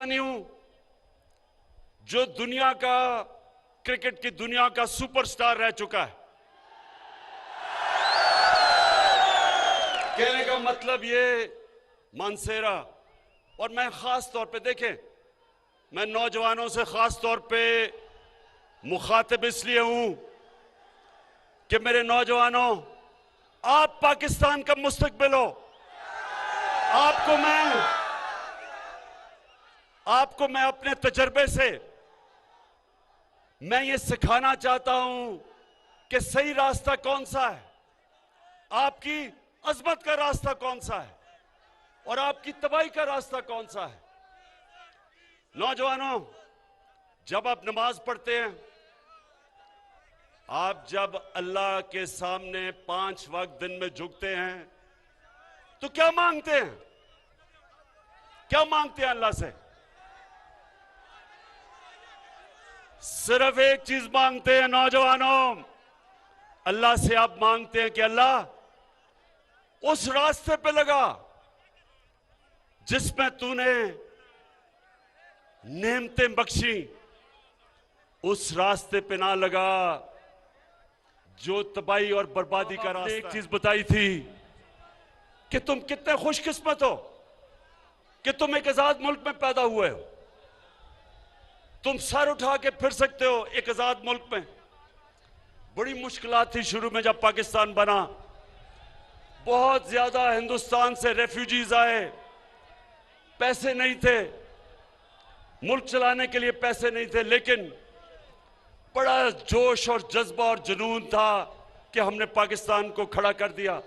नहीं हूं जो दुनिया का क्रिकेट की दुनिया का सुपरस्टार रह चुका है। कहने का मतलब ये मानसेरा, और मैं खास तौर पे देखें, मैं नौजवानों से खास तौर पे मुखातिब इसलिए हूं कि मेरे नौजवानों, आप पाकिस्तान का मुस्तकबिल हो। आपको मैं अपने तजर्बे से मैं ये सिखाना चाहता हूं कि सही रास्ता कौन सा है, आपकी अजमत का रास्ता कौन सा है और आपकी तबाही का रास्ता कौन सा है। नौजवानों, जब आप नमाज पढ़ते हैं, आप जब अल्लाह के सामने 5 वक्त दिन में झुकते हैं तो क्या मांगते हैं? क्या मांगते हैं अल्लाह से? सिर्फ एक चीज मांगते हैं नौजवानों, अल्लाह से आप मांगते हैं कि अल्लाह उस रास्ते पे लगा जिसमें तूने नेमतें बख्शी, उस रास्ते पे ना लगा जो तबाही और बर्बादी का रास्ता। एक चीज बताई थी कि तुम कितने खुशकिस्मत हो कि तुम एक आजाद मुल्क में पैदा हुए हो। तुम सर उठा के फिर सकते हो एक आजाद मुल्क में। बड़ी मुश्किलात थी शुरू में जब पाकिस्तान बना, बहुत ज्यादा हिंदुस्तान से रेफ्यूजीज आए, पैसे नहीं थे, मुल्क चलाने के लिए पैसे नहीं थे, लेकिन बड़ा जोश और जज्बा और जुनून था कि हमने पाकिस्तान को खड़ा कर दिया।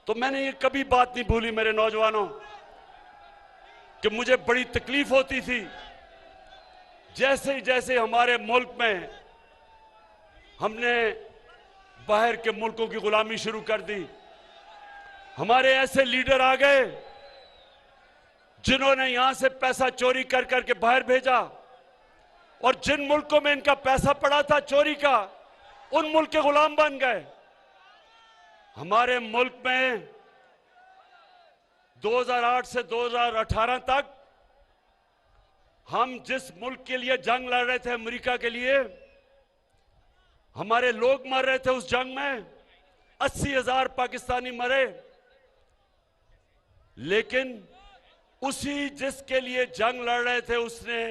तो मैंने ये कभी बात नहीं भूली मेरे नौजवानों कि मुझे बड़ी तकलीफ होती थी जैसे हमारे मुल्क में हमने बाहर के मुल्कों की गुलामी शुरू कर दी। हमारे ऐसे लीडर आ गए जिन्होंने यहां से पैसा चोरी कर करके बाहर भेजा, और जिन मुल्कों में इनका पैसा पड़ा था चोरी का, उन मुल्क के गुलाम बन गए। हमारे मुल्क में 2008 से 2018 तक हम जिस मुल्क के लिए जंग लड़ रहे थे, अमेरिका के लिए, हमारे लोग मर रहे थे उस जंग में, 80,000 पाकिस्तानी मरे। लेकिन उसी जिसके लिए जंग लड़ रहे थे उसने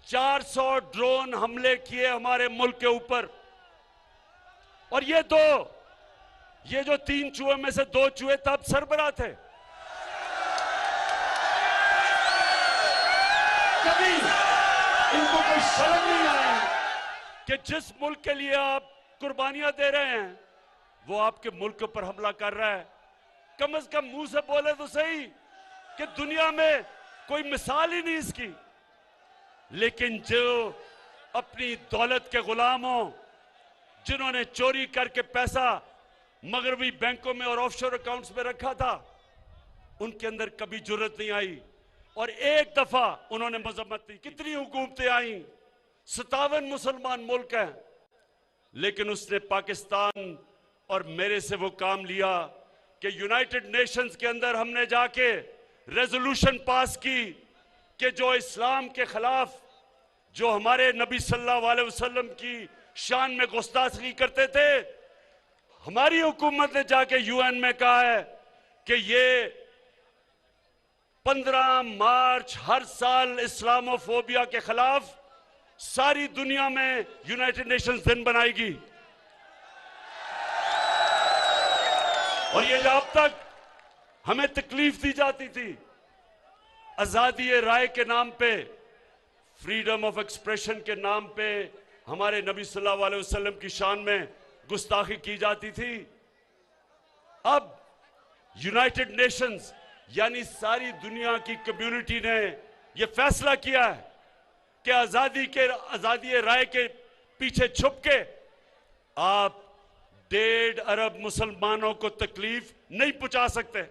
400 ड्रोन हमले किए हमारे मुल्क के ऊपर। और ये जो 3 चूहे में से 2 चूहे तब सरबराह थे। कभी इनको कोई शर्म नहीं आई कि जिस मुल्क के लिए आप कुर्बानियां दे रहे हैं वो आपके मुल्क पर हमला कर रहा है। कम से कम मुंह से बोले तो सही कि दुनिया में कोई मिसाल ही नहीं इसकी। लेकिन जो अपनी दौलत के गुलाम हो, जिन्होंने चोरी करके पैसा मगरबी बैंकों में और ऑफशोर अकाउंट्स में रखा था, उनके अंदर कभी जुर्रत नहीं आई और एक दफा उन्होंने मजम्मत की। कितनी हुकूमतें आई, 57 मुसलमान मुल्क हैं, लेकिन उसने पाकिस्तान और मेरे से वो काम लिया कि यूनाइटेड नेशंस के अंदर हमने जाके रेजोल्यूशन पास की कि जो इस्लाम के खिलाफ, जो हमारे नबी सल्लल्लाहु अलैहि वसल्लम की शान में गुस्ताखी करते थे, हमारी हुकूमत ने जाके यूएन में कहा है कि ये 15 मार्च हर साल इस्लामोफोबिया के खिलाफ सारी दुनिया में यूनाइटेड नेशंस दिन बनाएगी। और ये जब तक हमें तकलीफ दी जाती थी, आजादी राय के नाम पे, फ्रीडम ऑफ एक्सप्रेशन के नाम पे हमारे नबी सल्लल्लाहु अलैहि वसल्लम की शान में गुस्ताखी की जाती थी, अब यूनाइटेड नेशंस यानी सारी दुनिया की कम्युनिटी ने यह फैसला किया है कि आजादी राय के पीछे छुप के आप 1.5 अरब मुसलमानों को तकलीफ नहीं पहुंचा सकते।